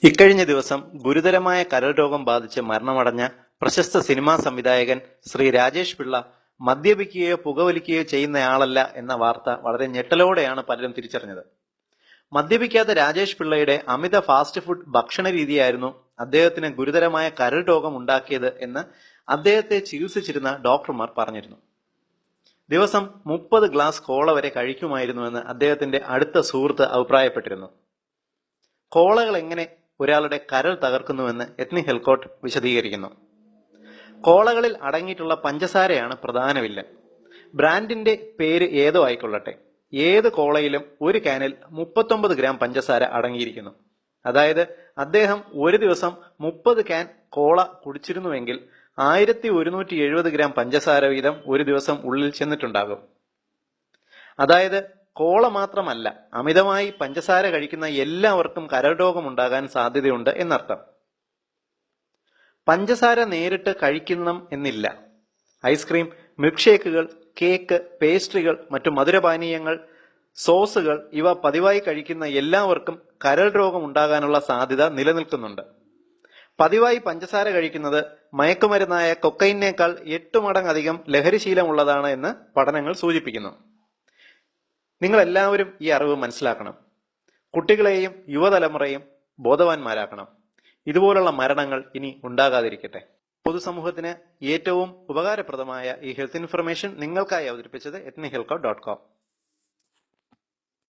ഇക്കഴിഞ്ഞ ദിവസം ഗുരുതരമായ കരൾ രോഗം ബാധിച്ച് മരണമടഞ്ഞ പ്രശസ്ത സിനിമാ സംവിധായകൻ ശ്രീ രാജേഷ് പിള്ള മദ്യപിക്കുകയോ പുകവലിക്കുകയോ ചെയ്യുന്നയാളല്ല എന്ന വാർത്ത വളരെ ഞെട്ടലോടെയാണ് പലരും തിരിച്ചറിഞ്ഞത്. മദ്യപിക്കാത്ത രാജേഷ് പിള്ളയുടെ അമിത ഫാസ്റ്റ് ഫുഡ് ഭക്ഷണ രീതിയായിരുന്നു അദ്ദേഹത്തിന് ഗുരുതരമായ കരൾ രോഗം ഉണ്ടാക്കിയത് എന്ന് അദ്ദേഹത്തെ ചികിത്സിച്ചിരുന്ന ഡോക്ടർമാർ പറഞ്ഞിരുന്നു. ദിവസം 30 ഗ്ലാസ് കോള വരെ കഴിക്കുമായിരുന്നുവെന്ന് അദ്ദേഹത്തിന്റെ അടുത്ത സുഹൃത്ത് അഭിപ്രായപ്പെട്ടിരുന്നു. കോളകൾ എങ്ങനെ ഒരാളുടെ കരൾ തകർക്കുന്നുവെന്ന് എത്നി ഹെൽക്കോട്ട് വിശദീകരിക്കുന്നു. കോളകളിൽ അടങ്ങിയിട്ടുള്ള പഞ്ചസാരയാണ് പ്രധാന വില്ലൻ. ബ്രാൻഡിന്റെ പേര് ഏതോ ആയിക്കൊള്ളട്ടെ, ഏത് കോളയിലും ഒരു ക്യാനിൽ 39 ഗ്രാം പഞ്ചസാര അടങ്ങിയിരിക്കുന്നു. അതായത് അദ്ദേഹം ഒരു ദിവസം 30 ക്യാൻ കോള കുടിച്ചിരുന്നുവെങ്കിൽ 1170 ഗ്രാം പഞ്ചസാര വീതം ഒരു ദിവസം ഉള്ളിൽ ചെന്നിട്ടുണ്ടാകും. അതായത് കോള മാത്രമല്ല, അമിതമായി പഞ്ചസാര കഴിക്കുന്ന എല്ലാവർക്കും കരൾ രോഗം ഉണ്ടാകാൻ സാധ്യതയുണ്ട് എന്നർത്ഥം. പഞ്ചസാര നേരിട്ട് കഴിക്കണം എന്നില്ല. ഐസ്ക്രീം, മിൽക്ക് ഷേക്കുകൾ, കേക്ക്, പേസ്ട്രികൾ, മറ്റു മധുരപാനീയങ്ങൾ, സോസുകൾ ഇവ പതിവായി കഴിക്കുന്ന എല്ലാവർക്കും കരൾ രോഗം ഉണ്ടാകാനുള്ള സാധ്യത നിലനിൽക്കുന്നുണ്ട്. പതിവായി പഞ്ചസാര കഴിക്കുന്നത് മയക്കുമരുന്നായ കൊക്കൈനേക്കാൾ 8 മടങ്ങധികം ലഹരിശീലമുള്ളതാണ് എന്ന് പഠനങ്ങൾ സൂചിപ്പിക്കുന്നു. നിങ്ങൾ എല്ലാവരും ഈ അറിവ് മനസ്സിലാക്കണം. കുട്ടികളെയും യുവതലമുറയും ബോധവാന്മാരാക്കണം. ഇതുപോലുള്ള മരണങ്ങൾ ഇനി ഉണ്ടാകാതിരിക്കട്ടെ. പൊതുസമൂഹത്തിന് ഏറ്റവും ഉപകാരപ്രദമായ ഈ ഹെൽത്ത് ഇൻഫർമേഷൻ നിങ്ങൾക്കായി അവതരിപ്പിച്ചത് ethnihilcott.com.